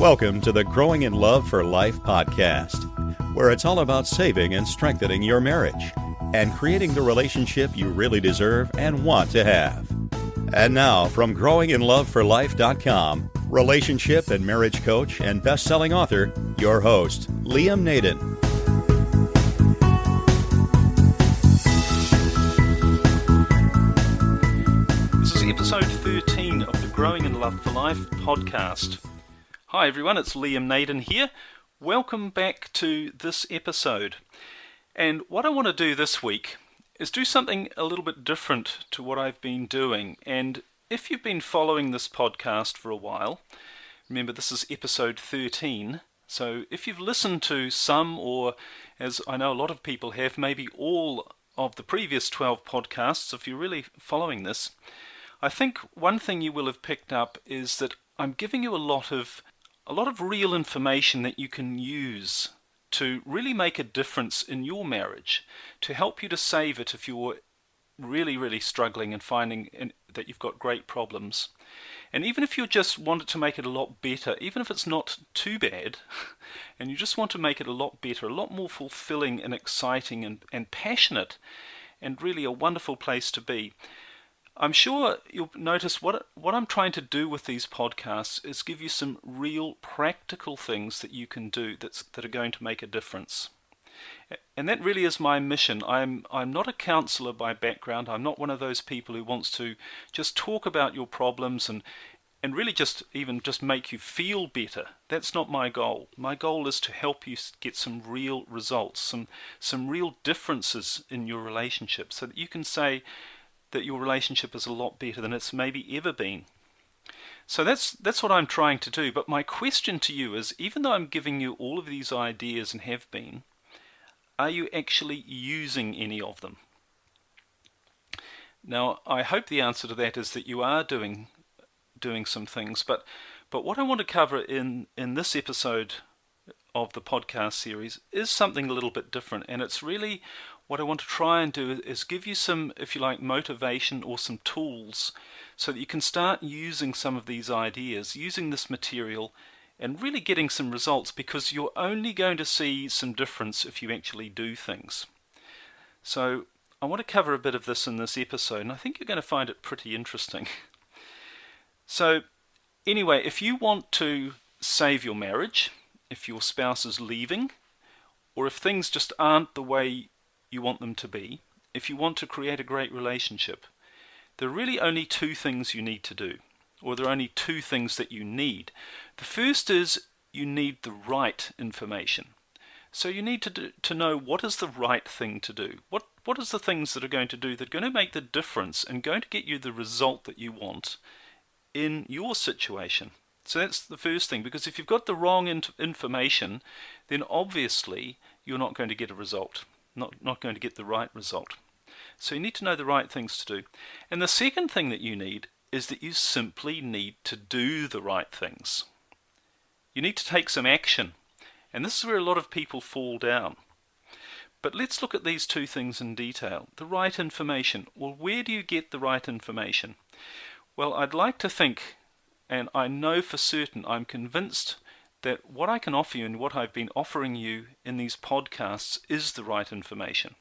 Welcome to the Growing in Love for Life podcast, where it's all about saving and strengthening your marriage and creating the relationship you really deserve and want to have. And now, from growinginloveforlife.com, relationship and marriage coach and best-selling author, your host, Naden. This is episode 13 of the Growing in Love for Life podcast. Hi everyone, it's Naden here. Welcome back to this episode. And what I want to do this week is do something a little bit different to what I've been doing. And if you've been following this podcast for a while, remember this is episode 13. So if you've listened to some, or as I know a lot of people have, maybe all of the previous 12 podcasts, if you're really following this, I think one thing you will have picked up is that I'm giving you a lot of real information that you can use to really make a difference in your marriage, to help you to save it if you're really struggling and finding that you've got great problems. And even if you just wanted to make it a lot better, even if it's not too bad, and you just want to make it a lot better, a lot more fulfilling and exciting and passionate, and really a wonderful place to be, I'm sure you'll notice what I'm trying to do with these podcasts is give you some real practical things that you can do that are going to make a difference. And that really is my mission. I'm not a counselor by background. I'm not one of those people who wants to just talk about your problems and really just make you feel better. That's not my goal. My goal is to help you get some real results, some real differences in your relationship, so that you can say that your relationship is a lot better than it's maybe ever been. So that's what I'm trying to do. But my question to you is, even though I'm giving you all of these ideas and have been, are you actually using any of them? Now, I hope the answer to that is that you are doing some things. But what I want to cover in this episode of the podcast series is something a little bit different, and it's really what I want to try and do is give you some, if you like, motivation or some tools so that you can start using some of these ideas, using this material, and really getting some results, because you're only going to see some difference if you actually do things. So I want to cover a bit of this in this episode, and I think you're going to find it pretty interesting. So anyway, if you want to save your marriage, if your spouse is leaving, or if things just aren't the way you want them to be, if you want to create a great relationship, there are really only two things you need to do, or there are only two things that you need. The first is you need the right information. So you need to know what is the right thing to do. What is the things that are going to make the difference and going to get you the result that you want in your situation. So that's the first thing, because if you've got the wrong information, then obviously you're not going to get a result. Not going to get the right result. So you need to know the right things to do. And the second thing that you need is that you simply need to do the right things. You need to take some action. And this is where a lot of people fall down. But let's look at these two things in detail. The right information. Well, where do you get the right information? Well, I'd like to think, and I know for certain, I'm convinced that what I can offer you and what I've been offering you in these podcasts is the right information.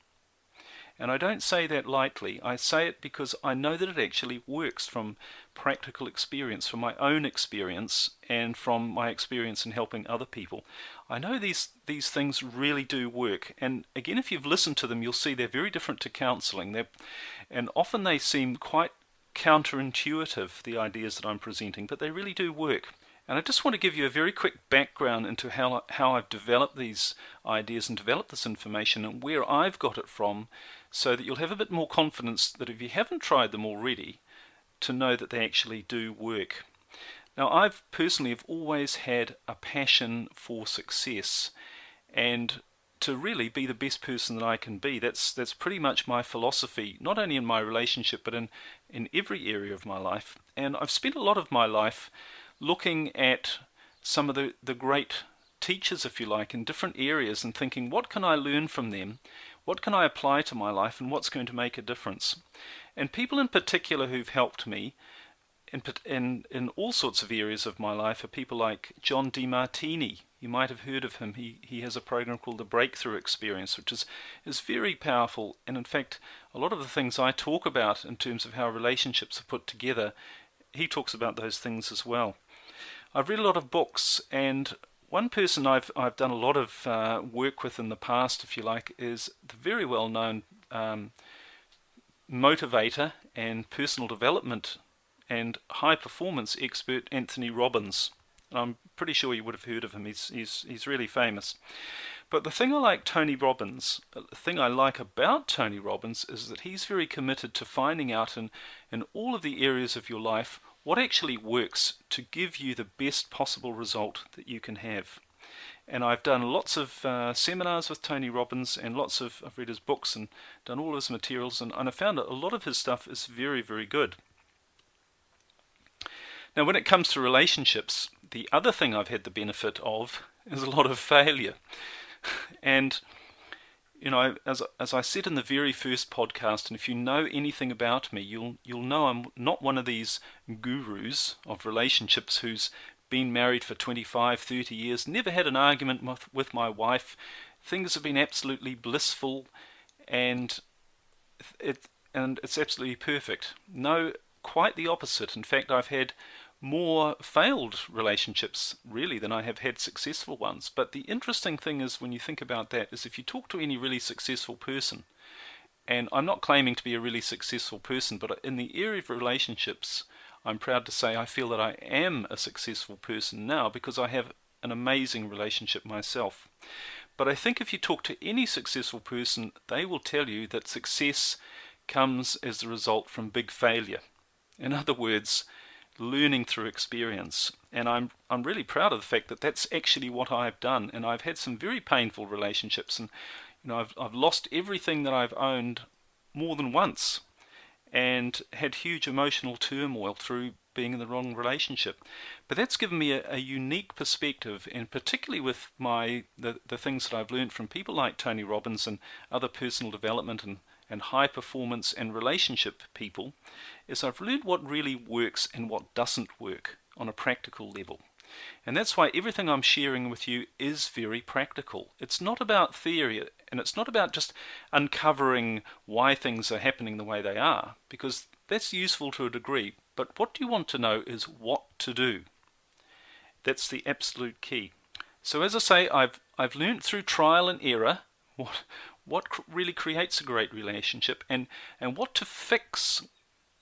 And I don't say that lightly. I say it because I know that it actually works from practical experience, from my own experience, and from my experience in helping other people. I know these things really do work. And again, if you've listened to them, you'll see they're very different to counseling. And often they seem quite counterintuitive, the ideas that I'm presenting, but they really do work. And I just want to give you a very quick background into how I've developed these ideas and developed this information and where I've got it from, so that you'll have a bit more confidence that if you haven't tried them already, to know that they actually do work. Now, I've personally have always had a passion for success and to really be the best person that I can be. That's pretty much my philosophy, not only in my relationship, but in every area of my life. And I've spent a lot of my life looking at some of the great teachers, if you like, in different areas and thinking, what can I learn from them? What can I apply to my life, and what's going to make a difference? And people in particular who've helped me in all sorts of areas of my life are people like John DeMartini. You might have heard of him. He has a program called the Breakthrough Experience, which is very powerful. And in fact, a lot of the things I talk about in terms of how relationships are put together, he talks about those things as well. I've read a lot of books, and one person I've done a lot of work with in the past, if you like, is the very well-known motivator and personal development and high performance expert Anthony Robbins. I'm pretty sure you would have heard of him. He's really famous. But the thing I like about Tony Robbins is that he's very committed to finding out in all of the areas of your life what actually works to give you the best possible result that you can have. And I've done lots of seminars with Tony Robbins, and I've read his books and done all his materials, and I found that a lot of his stuff is very, very good. Now, when it comes to relationships, the other thing I've had the benefit of is a lot of failure. And, you know, as I said in the very first podcast, and if you know anything about me, you'll know I'm not one of these gurus of relationships who's been married for 25, 30 years, never had an argument with my wife. Things have been absolutely blissful, and it's absolutely perfect. No, quite the opposite. In fact, I've had more failed relationships, really, than I have had successful ones. But the interesting thing is, when you think about that, is if you talk to any really successful person, and I'm not claiming to be a really successful person, but in the area of relationships, I'm proud to say I feel that I am a successful person now because I have an amazing relationship myself. But I think if you talk to any successful person, they will tell you that success comes as the result from big failure. In other words, learning through experience. And I'm really proud of the fact that that's actually what I've done. And I've had some very painful relationships, and I've lost everything that I've owned more than once, and had huge emotional turmoil through being in the wrong relationship. But that's given me a unique perspective, and particularly with the things that I've learned from people like Tony Robbins and other personal development and high performance and relationship people, is I've learned what really works and what doesn't work on a practical level. And that's why everything I'm sharing with you is very practical. It's not about theory, and it's not about just uncovering why things are happening the way they are, because that's useful to a degree. But what you want to know is what to do. That's the absolute key. So as I say, I've learned through trial and error what really creates a great relationship, and what to fix,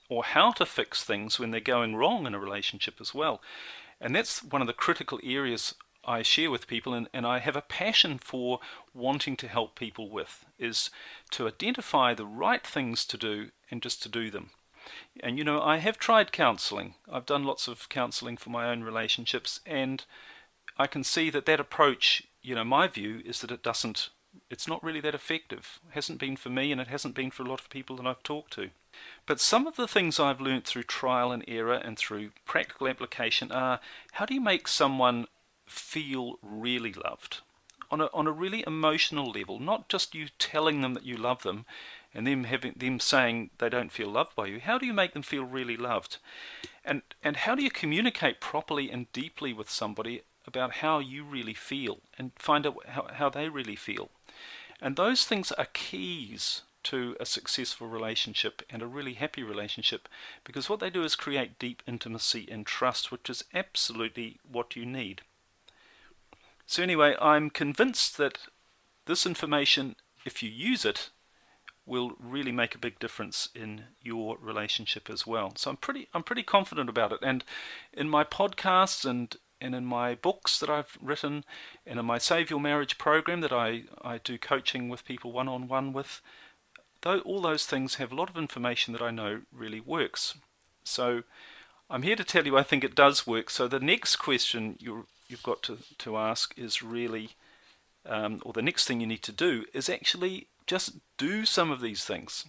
or how to fix things when they're going wrong in a relationship as well. And that's one of the critical areas I share with people, and I have a passion for wanting to help people with, is to identify the right things to do and just to do them. And I have tried counselling. I've done lots of counselling for my own relationships, and I can see that approach, my view is that it's not really that effective. It hasn't been for me, and it hasn't been for a lot of people that I've talked to. But some of the things I've learnt through trial and error and through practical application are, how do you make someone feel really loved on a really emotional level, not just you telling them that you love them and them saying they don't feel loved by you. How do you make them feel really loved? And how do you communicate properly and deeply with somebody about how you really feel, and find out how they really feel? And those things are keys to a successful relationship and a really happy relationship, because what they do is create deep intimacy and trust, which is absolutely what you need. So anyway, I'm convinced that this information, if you use it, will really make a big difference in your relationship as well. So I'm pretty confident about it. And in my podcasts and in my books that I've written, and in my Save Your Marriage program that I do coaching with people one-on-one with, all those things have a lot of information that I know really works. So I'm here to tell you I think it does work. So the next question you've got to ask is really, or the next thing you need to do is actually just do some of these things.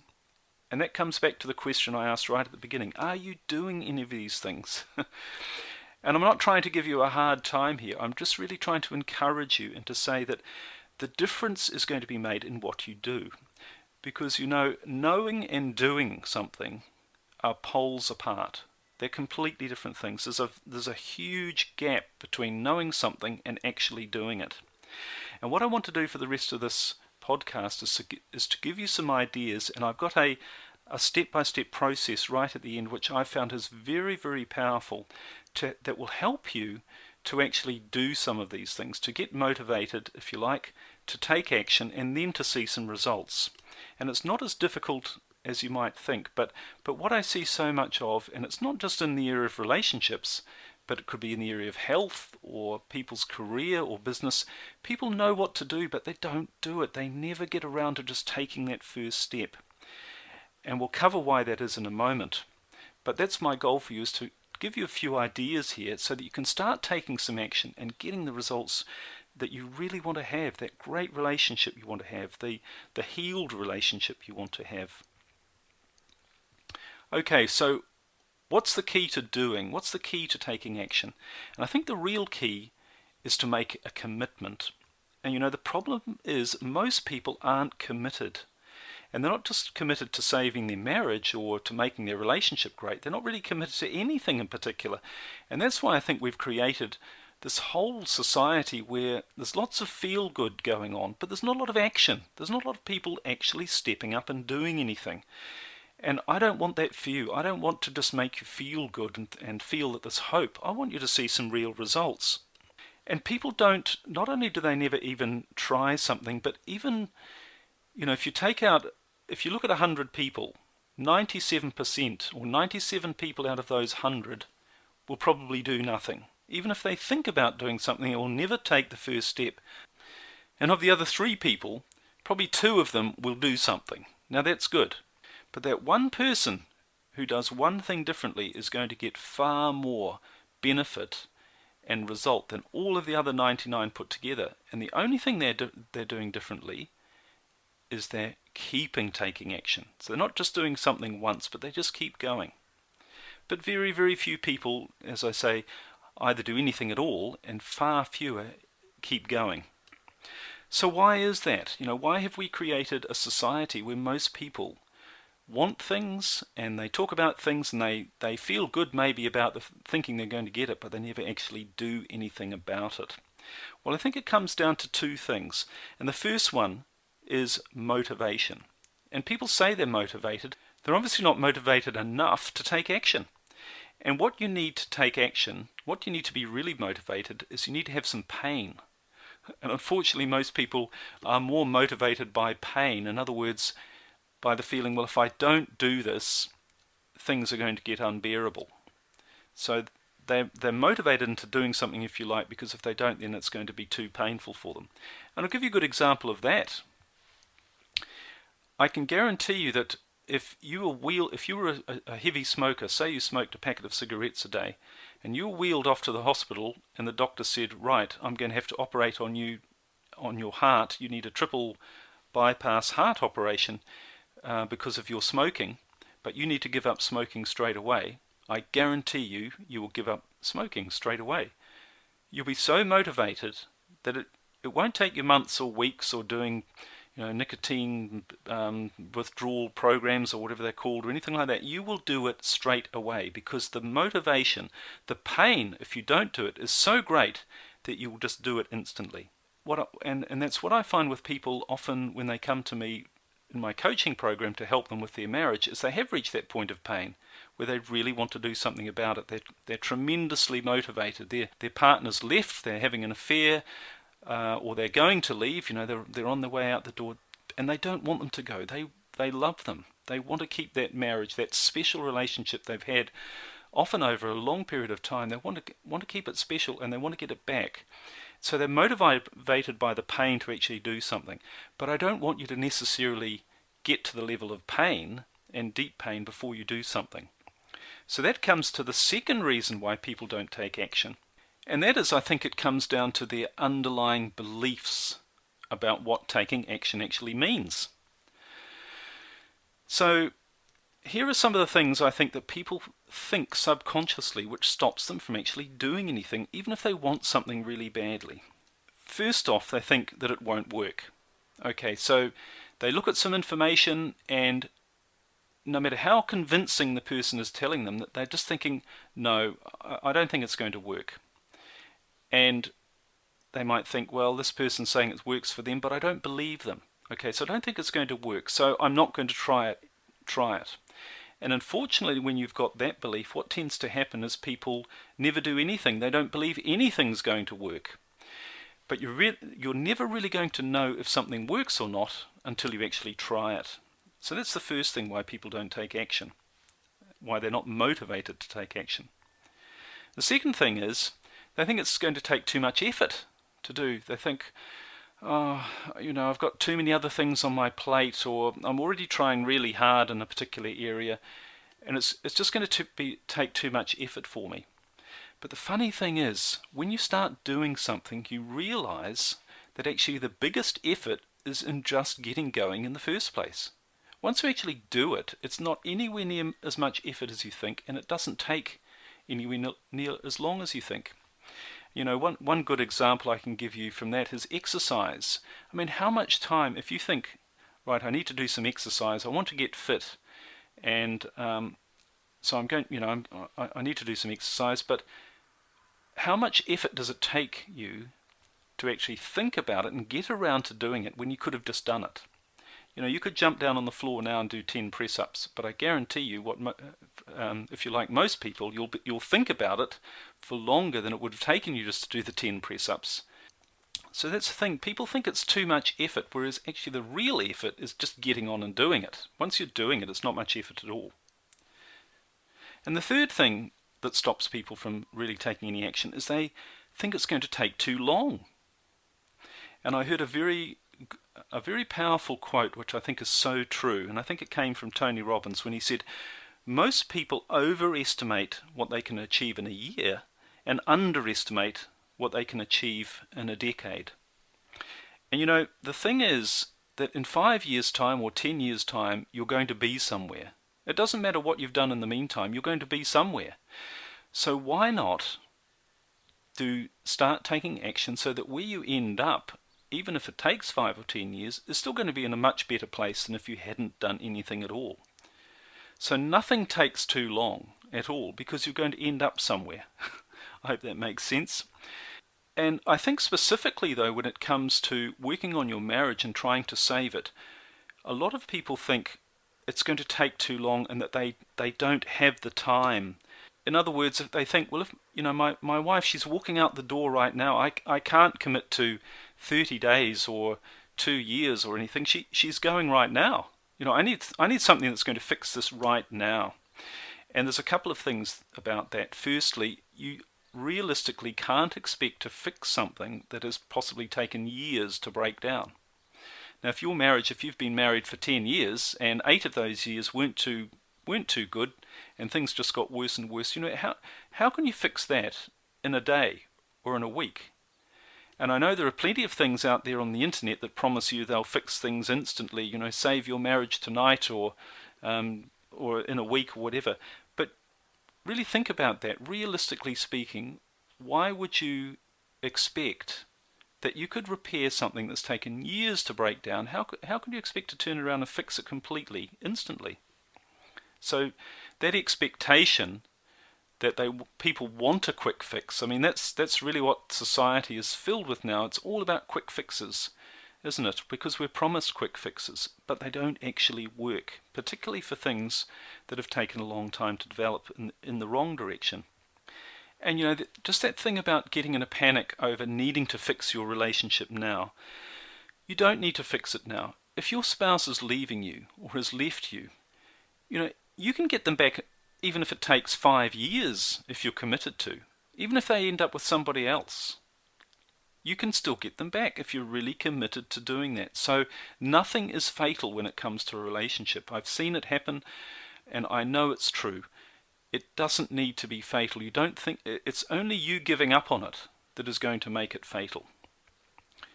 And that comes back to the question I asked right at the beginning. Are you doing any of these things? And I'm not trying to give you a hard time here. I'm just really trying to encourage you and to say that the difference is going to be made in what you do. Because knowing and doing something are poles apart. They're completely different things. There's a huge gap between knowing something and actually doing it. And what I want to do for the rest of this podcast is to give you some ideas, and I've got a step-by-step process right at the end, which I found is very, very powerful, that will help you to actually do some of these things, to get motivated, if you like, to take action, and then to see some results. And it's not as difficult as you might think, but what I see so much of, and it's not just in the area of relationships, but it could be in the area of health or people's career or business. People know what to do, but they don't do it. They never get around to just taking that first step. And we'll cover why that is in a moment. But that's my goal for you, is to give you a few ideas here so that you can start taking some action and getting the results that you really want to have, that great relationship you want to have, the healed relationship you want to have. Okay, so what's the key to doing? What's the key to taking action? And I think the real key is to make a commitment. And the problem is most people aren't committed. And they're not just committed to saving their marriage or to making their relationship great. They're not really committed to anything in particular. And that's why I think we've created this whole society where there's lots of feel-good going on, but there's not a lot of action. There's not a lot of people actually stepping up and doing anything. And I don't want that for you. I don't want to just make you feel good and feel that there's hope. I want you to see some real results. And people not only do they never even try something, but even, if you look at 100 people, 97% or 97 people out of those 100 will probably do nothing. Even if they think about doing something, they will never take the first step. And of the other 3 people, probably 2 of them will do something. Now that's good. But that one person who does one thing differently is going to get far more benefit and result than all of the other 99 put together. And the only thing they're doing differently is they're keeping taking action. So they're not just doing something once, but they just keep going. But very, very few people, as I say, either do anything at all, and far fewer keep going. So why is that? Why have we created a society where most people want things and they talk about things and they feel good maybe about thinking they're going to get it, but they never actually do anything about it? Well, I think it comes down to 2 things. And the first one is motivation. And people say they're motivated. They're obviously not motivated enough to take action. And what you need to take action, what you need to be really motivated, is you need to have some pain. And unfortunately, most people are more motivated by pain. In other words, by the feeling, well, if I don't do this, things are going to get unbearable. So they're motivated into doing something, if you like, because if they don't, then it's going to be too painful for them. And I'll give you a good example of that. I can guarantee you that if you were a heavy smoker, say you smoked a packet of cigarettes a day, and you were wheeled off to the hospital, and the doctor said, right, I'm going to have to operate on your heart. You need a triple bypass heart operation because of your smoking, but you need to give up smoking straight away. I guarantee you will give up smoking straight away. You'll be so motivated that it won't take you months or weeks or doing nicotine withdrawal programs or whatever they're called or anything like that. You will do it straight away because the motivation, the pain if you don't do it is so great that you will just do it instantly. And that's what I find with people often when they come to me in my coaching program to help them with their marriage, is they have reached that point of pain where they really want to do something about it. They're tremendously motivated. Their partner's left, they're having an affair, or they're going to leave, they're on their way out the door, and they don't want them to go. They love them. They want to keep that marriage, that special relationship they've had, often over a long period of time. They want to keep it special, and they want to get it back. So they're motivated by the pain to actually do something. But I don't want you to necessarily get to the level of pain and deep pain before you do something. So that comes to the second reason why people don't take action. And that is, I think it comes down to their underlying beliefs about what taking action actually means. So here are some of the things I think that people think subconsciously which stops them from actually doing anything, even if they want something really badly. First off, they think that it won't work. Okay, so they look at some information and no matter how convincing the person is telling them, that they're just thinking, no, I don't think it's going to work. And they might think, well, this person's saying it works for them, but I don't believe them. Okay, so I don't think it's going to work, so I'm not going to try it. And unfortunately, when you've got that belief, what tends to happen is people never do anything. They don't believe anything's going to work. But you're never really going to know if something works or not until you actually try it. So that's the first thing why people don't take action, why they're not motivated to take action. The second thing is they think it's going to take too much effort to do. They think, oh, I've got too many other things on my plate, or I'm already trying really hard in a particular area, and it's just going to take too much effort for me. But the funny thing is, when you start doing something, you realize that actually the biggest effort is in just getting going in the first place. Once you actually do it, it's not anywhere near as much effort as you think, and it doesn't take anywhere near as long as you think. One good example I can give you from that is exercise. I mean, how much time, if you think, right, I need to do some exercise, I want to get fit, and so I'm going, I need to do some exercise, but how much effort does it take you to actually think about it and get around to doing it when you could have just done it? You could jump down on the floor now and do 10 press-ups, but I guarantee you, if you're like most people, you'll think about it for longer than it would have taken you just to do the 10 press-ups. So that's the thing. People think it's too much effort, whereas actually the real effort is just getting on and doing it. Once you're doing it, it's not much effort at all. And the third thing that stops people from really taking any action is they think it's going to take too long. And I heard a very powerful quote which I think is so true, and I think it came from Tony Robbins when he said, most people overestimate what they can achieve in a year and underestimate what they can achieve in a decade. And the thing is that in 5 years' time or 10 years' time, you're going to be somewhere. It doesn't matter what you've done in the meantime, you're going to be somewhere. So why not start taking action so that where you end up, even if it takes 5 or 10 years, is still going to be in a much better place than if you hadn't done anything at all. So nothing takes too long at all because you're going to end up somewhere. I hope that makes sense. And I think specifically though, when it comes to working on your marriage and trying to save it, a lot of people think it's going to take too long and that they don't have the time. In other words, if they think, well, if my wife, she's walking out the door right now, I can't commit to 30 days or 2 years or anything. She's going right now. I need something that's going to fix this right now. And there's a couple of things about that. Firstly, you realistically can't expect to fix something that has possibly taken years to break down. Now, if you've been married for 10 years and 8 of those years weren't too good and things just got worse and worse, how can you fix that in a day or in a week? And I know there are plenty of things out there on the internet that promise you they'll fix things instantly, save your marriage tonight or in a week or whatever. But really think about that. Realistically speaking, why would you expect that you could repair something that's taken years to break down? How can you expect to turn around and fix it completely, instantly? So that expectation that people want a quick fix, I mean, that's really what society is filled with now. It's all about quick fixes, isn't it? Because we're promised quick fixes, but they don't actually work, particularly for things that have taken a long time to develop in the wrong direction. And just that thing about getting in a panic over needing to fix your relationship now. You don't need to fix it now. If your spouse is leaving you or has left you, you can get them back even if it takes 5 years if you're committed to. Even if they end up with somebody else, you can still get them back if you're really committed to doing that. So nothing is fatal when it comes to a relationship. I've seen it happen and I know it's true. It doesn't need to be fatal. You don't think it's only you giving up on it that is going to make it fatal.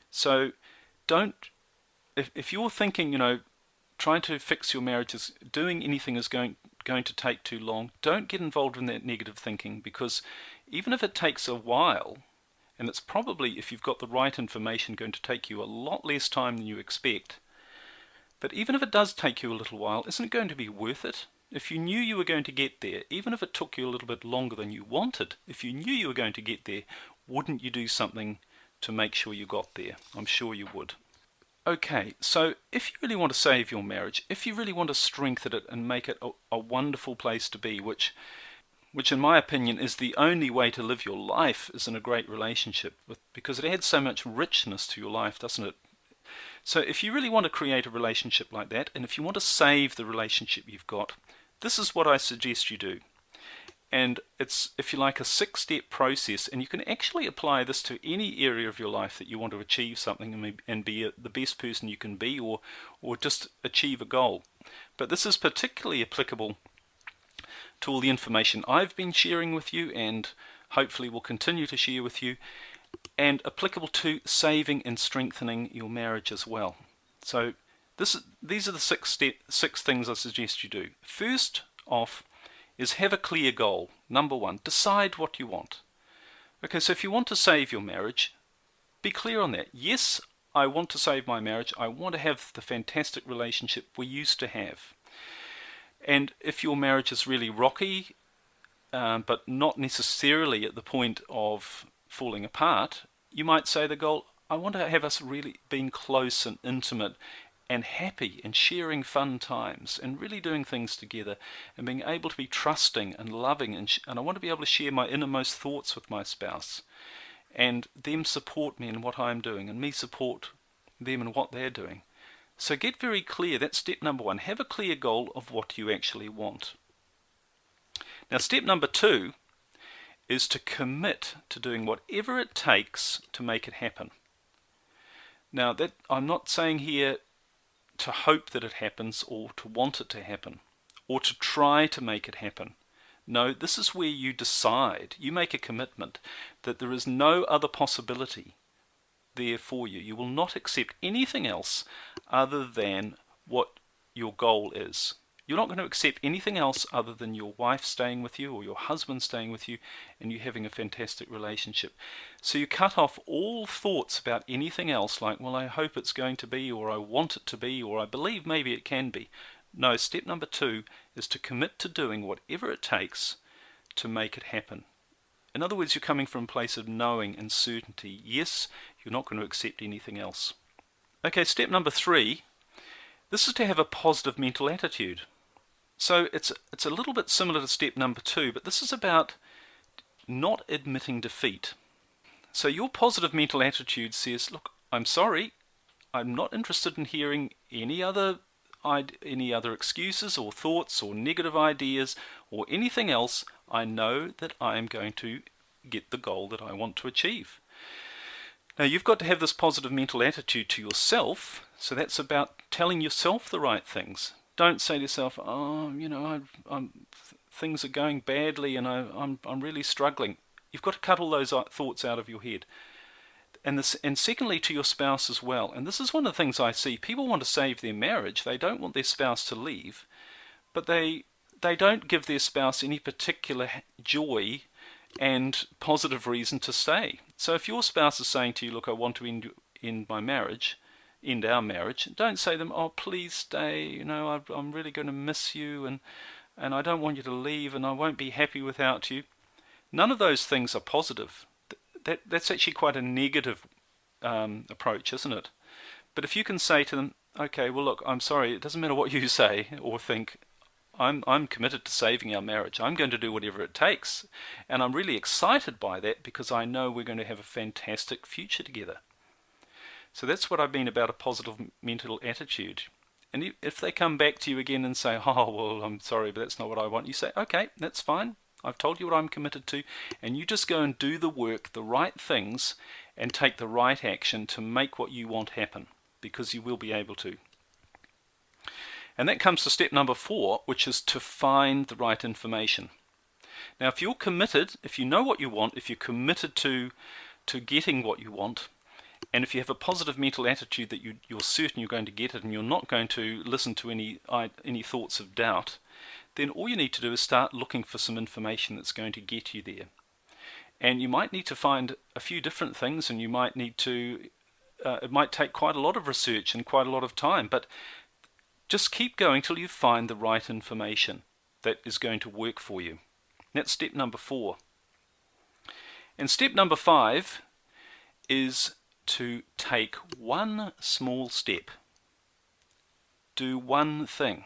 So if you're thinking, trying to fix your marriage is doing anything is going to take too long, don't get involved in that negative thinking, because even if it takes a while, and it's probably, if you've got the right information, going to take you a lot less time than you expect, But even if it does take you a little while, isn't it going to be worth it? If you knew you were going to get there, even if it took you a little bit longer than you wanted, if you knew you were going to get there, wouldn't you do something to make sure you got there? I'm sure you would. Okay, so if you really want to save your marriage, if you really want to strengthen it and make it a wonderful place to be, which in my opinion is the only way to live your life, is in a great relationship, because it adds so much richness to your life, doesn't it? So if you really want to create a relationship like that, and if you want to save the relationship you've got, this is what I suggest you do. And it's, if you like, a 6-step process, and you can actually apply this to any area of your life that you want to achieve something and be the best person you can be, or just achieve a goal. But this is particularly applicable to all the information I've been sharing with you, and hopefully will continue to share with you, and applicable to saving and strengthening your marriage as well. So these are the six things I suggest you do. First off is have a clear goal. Number one, decide what you want. Okay, so if you want to save your marriage, be clear on that. Yes, I want to save my marriage. I want to have the fantastic relationship we used to have. And if your marriage is really rocky, but not necessarily at the point of falling apart, you might say the goal, I want to have us really being close and intimate and happy and sharing fun times and really doing things together and being able to be trusting and loving, and I want to be able to share my innermost thoughts with my spouse and them support me in what I'm doing and me support them in what they're doing. So get very clear. That's step number one. Have a clear goal of what you actually want. Now step number two is to commit to doing whatever it takes to make it happen. Now that I'm not saying here to hope that it happens or to want it to happen or to try to make it happen. No, this is where you decide, you make a commitment that there is no other possibility there for you. You will not accept anything else other than what your goal is. You're not going to accept anything else other than your wife staying with you or your husband staying with you and you having a fantastic relationship. So you cut off all thoughts about anything else like, well, I hope it's going to be, or I want it to be, or I believe maybe it can be. No, step number two is to commit to doing whatever it takes to make it happen. In other words, you're coming from a place of knowing and certainty. Yes, you're not going to accept anything else. Okay, step number three, this is to have a positive mental attitude. So it's a little bit similar to step number two, but this is about not admitting defeat. So your positive mental attitude says, look, I'm sorry, I'm not interested in hearing any other excuses or thoughts or negative ideas or anything else. I know that I am going to get the goal that I want to achieve. Now you've got to have this positive mental attitude to yourself, so that's about telling yourself the right things. Don't say to yourself, oh, things are going badly and I'm really struggling. You've got to cut all those thoughts out of your head. And secondly, to your spouse as well. And this is one of the things I see. People want to save their marriage. They don't want their spouse to leave, but they don't give their spouse any particular joy and positive reason to stay. So if your spouse is saying to you, look, I want to end our marriage, don't say to them, oh, please stay, I'm really going to miss you and I don't want you to leave and I won't be happy without you. None of those things are positive. That's actually quite a negative approach, isn't it? But if you can say to them, okay, well look, I'm sorry, it doesn't matter what you say or think, I'm committed to saving our marriage. I'm going to do whatever it takes. And I'm really excited by that because I know we're going to have a fantastic future together. So that's what I mean about a positive mental attitude. And if they come back to you again and say, oh, well, I'm sorry, but that's not what I want, you say, okay, that's fine. I've told you what I'm committed to. And you just go and do the work, the right things, and take the right action to make what you want happen, because you will be able to. And that comes to step number 4, which is to find the right information. Now, if you're committed, if you know what you want, if you're committed to getting what you want, and if you have a positive mental attitude that you're certain you're going to get it and you're not going to listen to any thoughts of doubt, then all you need to do is start looking for some information that's going to get you there. And you might need to find a few different things, and you might need to, it might take quite a lot of research and quite a lot of time, but Just keep going till you find the right information that is going to work for you. That's step number 4. And step number 5 is to take one small step. Do one thing.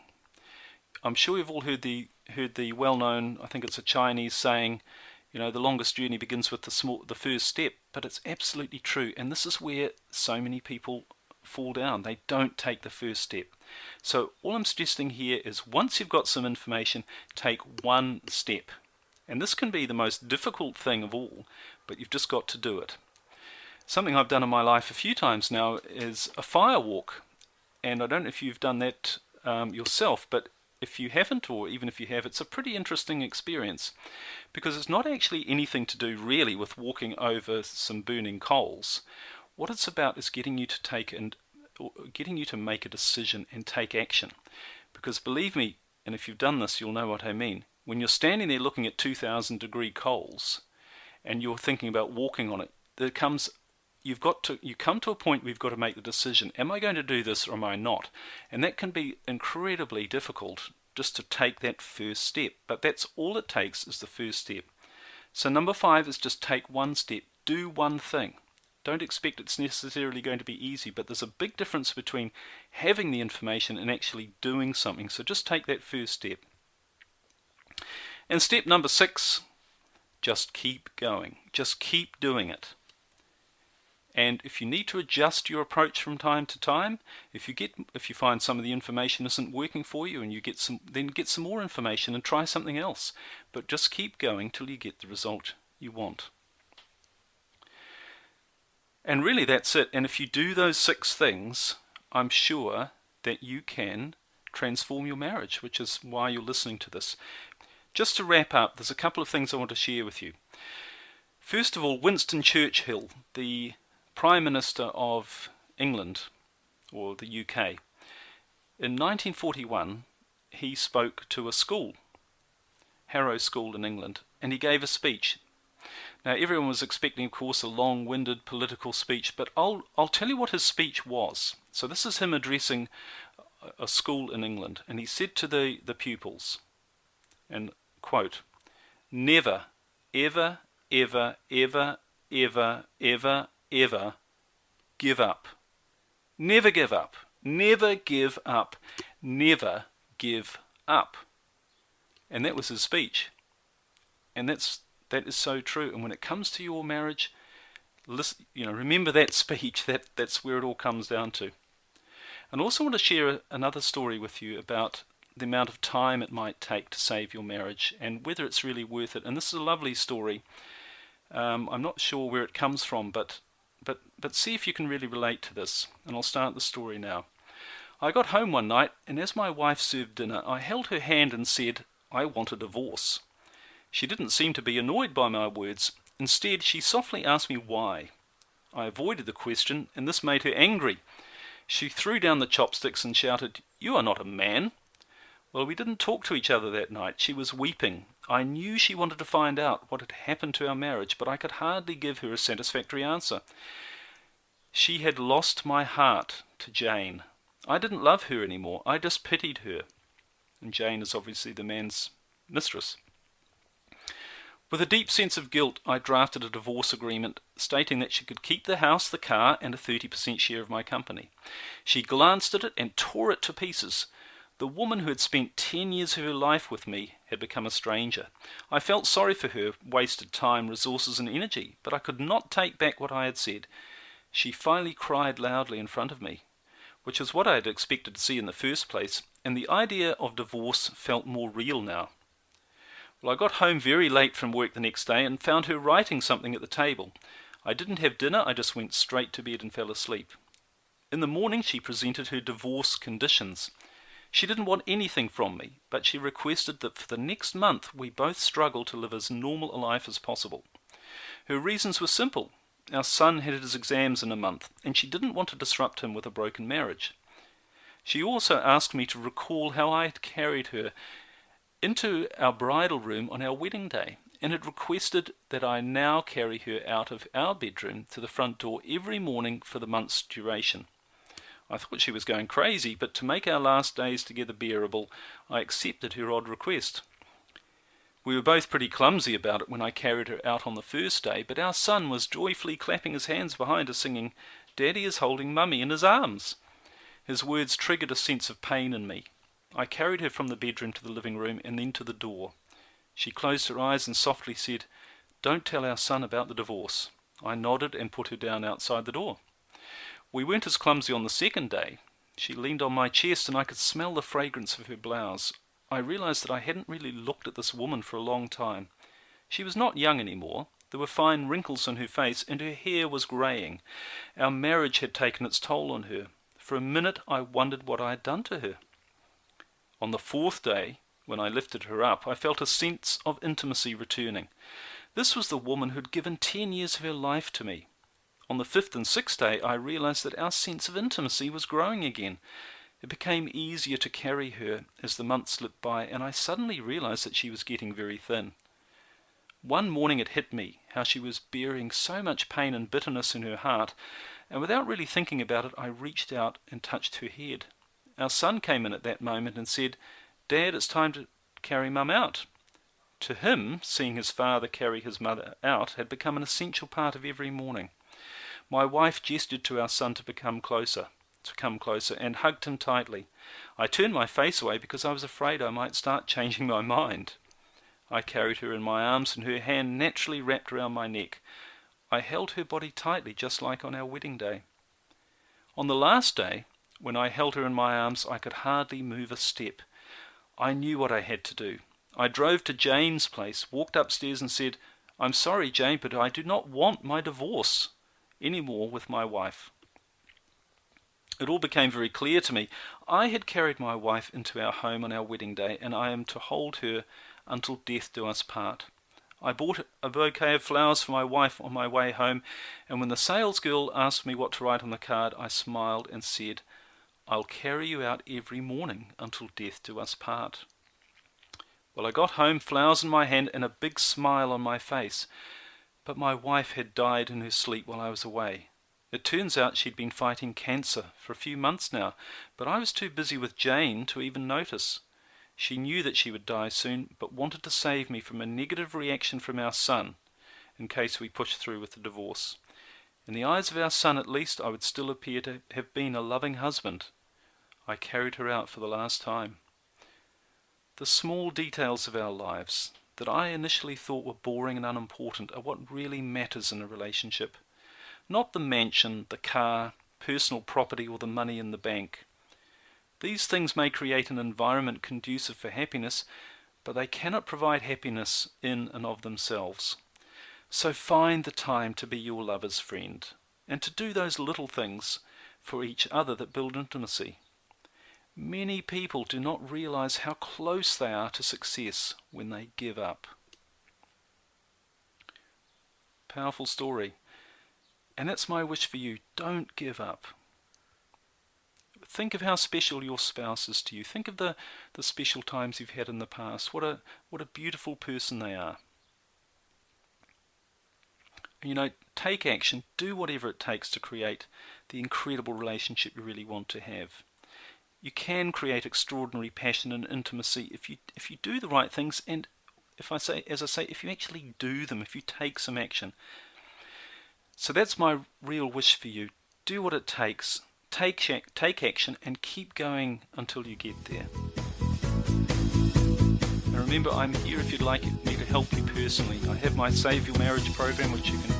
I'm sure you've all heard the well-known, I think it's a Chinese saying, the longest journey begins with the first step, but it's absolutely true. And this is where so many people fall down. They don't take the first step. So all I'm suggesting here is once you've got some information, take one step. And this can be the most difficult thing of all, but you've just got to do it. Something I've done in my life a few times now is a fire walk. And I don't know if you've done that yourself, but if you haven't, or even if you have, it's a pretty interesting experience, because it's not actually anything to do really with walking over some burning coals. What it's about is getting you to make a decision and take action. Because believe me, and if you've done this, you'll know what I mean. When you're standing there looking at 2,000 degree coals, and you're thinking about walking on it, you come to a point where you've got to make the decision. Am I going to do this or am I not? And that can be incredibly difficult just to take that first step. But that's all it takes, is the first step. So number 5 is just take one step. Do one thing. Don't expect it's necessarily going to be easy, but there's a big difference between having the information and actually doing something. So just take that first step. And step number 6, just keep going. Just keep doing it. And if you need to adjust your approach from time to time, if you find some of the information isn't working for you, and get some more information and try something else. But just keep going till you get the result you want. And really that's it. And if you do those 6 things, I'm sure that you can transform your marriage, which is why you're listening to this. Just to wrap up, there's a couple of things I want to share with you. First of all, Winston Churchill, the Prime Minister of England, or the UK, in 1941 he spoke to a school, Harrow School in England, and he gave a speech. Now everyone was expecting, of course, a long-winded political speech, but I'll tell you what his speech was. So this is him addressing a school in England, and he said to the pupils, and quote, "Never, ever, ever, ever, ever, ever, ever give up. Never give up. Never give up. Never give up." And that was his speech. And that is so true. And when it comes to your marriage, listen, remember that speech. That's where it all comes down to. And I also want to share another story with you about the amount of time it might take to save your marriage and whether it's really worth it. And this is a lovely story. I'm not sure where it comes from, but see if you can really relate to this. And I'll start the story now. I got home one night, and as my wife served dinner, I held her hand and said, "I want a divorce." She didn't seem to be annoyed by my words. Instead, she softly asked me why. I avoided the question, and this made her angry. She threw down the chopsticks and shouted, "You are not a man." Well, we didn't talk to each other that night. She was weeping. I knew she wanted to find out what had happened to our marriage, but I could hardly give her a satisfactory answer. She had lost my heart to Jane. I didn't love her anymore. I just pitied her. And Jane is obviously the man's mistress. With a deep sense of guilt, I drafted a divorce agreement stating that she could keep the house, the car, and a 30% share of my company. She glanced at it and tore it to pieces. The woman who had spent 10 years of her life with me had become a stranger. I felt sorry for her wasted time, resources, and energy, but I could not take back what I had said. She finally cried loudly in front of me, which is what I had expected to see in the first place, and the idea of divorce felt more real now. Well, I got home very late from work the next day and found her writing something at the table. I didn't have dinner, I just went straight to bed and fell asleep. In the morning she presented her divorce conditions. She didn't want anything from me, but she requested that for the next month we both struggle to live as normal a life as possible. Her reasons were simple. Our son had his exams in a month, and she didn't want to disrupt him with a broken marriage. She also asked me to recall how I had carried her into our bridal room on our wedding day, and had requested that I now carry her out of our bedroom to the front door every morning for the month's duration. I thought she was going crazy, but to make our last days together bearable, I accepted her odd request. We were both pretty clumsy about it when I carried her out on the first day, but our son was joyfully clapping his hands behind her, singing, "Daddy is holding Mummy in his arms." His words triggered a sense of pain in me. I carried her from the bedroom to the living room and then to the door. She closed her eyes and softly said, "Don't tell our son about the divorce." I nodded and put her down outside the door. We weren't as clumsy on the second day. She leaned on my chest and I could smell the fragrance of her blouse. I realized that I hadn't really looked at this woman for a long time. She was not young anymore. There were fine wrinkles on her face and her hair was greying. Our marriage had taken its toll on her. For a minute I wondered what I had done to her. On the fourth day, when I lifted her up, I felt a sense of intimacy returning. This was the woman who'd given 10 years of her life to me. On the fifth and sixth day, I realized that our sense of intimacy was growing again. It became easier to carry her as the months slipped by, and I suddenly realized that she was getting very thin. One morning it hit me, how she was bearing so much pain and bitterness in her heart, and without really thinking about it, I reached out and touched her head. Our son came in at that moment and said, "Dad, it's time to carry Mum out." To him, seeing his father carry his mother out had become an essential part of every morning. My wife gestured to our son to come closer, and hugged him tightly. I turned my face away because I was afraid I might start changing my mind. I carried her in my arms and her hand naturally wrapped around my neck. I held her body tightly, just like on our wedding day. On the last day, when I held her in my arms, I could hardly move a step. I knew what I had to do. I drove to Jane's place, walked upstairs and said, "I'm sorry, Jane, but I do not want my divorce anymore with my wife." It all became very clear to me. I had carried my wife into our home on our wedding day, and I am to hold her until death do us part. I bought a bouquet of flowers for my wife on my way home, and when the salesgirl asked me what to write on the card, I smiled and said, "I'll carry you out every morning until death do us part." Well, I got home, flowers in my hand and a big smile on my face. But my wife had died in her sleep while I was away. It turns out she'd been fighting cancer for a few months now, but I was too busy with Jane to even notice. She knew that she would die soon, but wanted to save me from a negative reaction from our son, in case we pushed through with the divorce. In the eyes of our son, at least, I would still appear to have been a loving husband. I carried her out for the last time. The small details of our lives that I initially thought were boring and unimportant are what really matters in a relationship. Not the mansion, the car, personal property, or the money in the bank. These things may create an environment conducive for happiness, but they cannot provide happiness in and of themselves. So find the time to be your lover's friend, and to do those little things for each other that build intimacy. Many people do not realize how close they are to success when they give up. Powerful story. And that's my wish for you. Don't give up. Think of how special your spouse is to you. Think of the special times you've had in the past. What a beautiful person they are. Take action. Do whatever it takes to create the incredible relationship you really want to have. You can create extraordinary passion and intimacy if you do the right things, and if you actually do them, if you take some action. So that's my real wish for you. Do what it takes. Take action and keep going until you get there. And remember, I'm here if you'd like me to help you personally. I have my Save Your Marriage program, which you can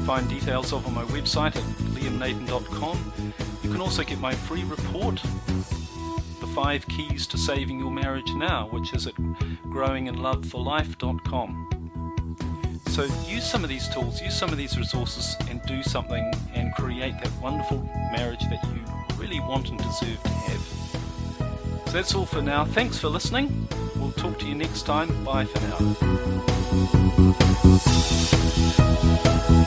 find details of on my website at liamnaden.com. You can also get my free report, The 5 Keys to Saving Your Marriage Now, which is at growinginloveforlife.com. So use some of these tools, use some of these resources, and do something and create that wonderful marriage that you really want and deserve to have. So that's all for now. Thanks for listening. We'll talk to you next time. Bye for now.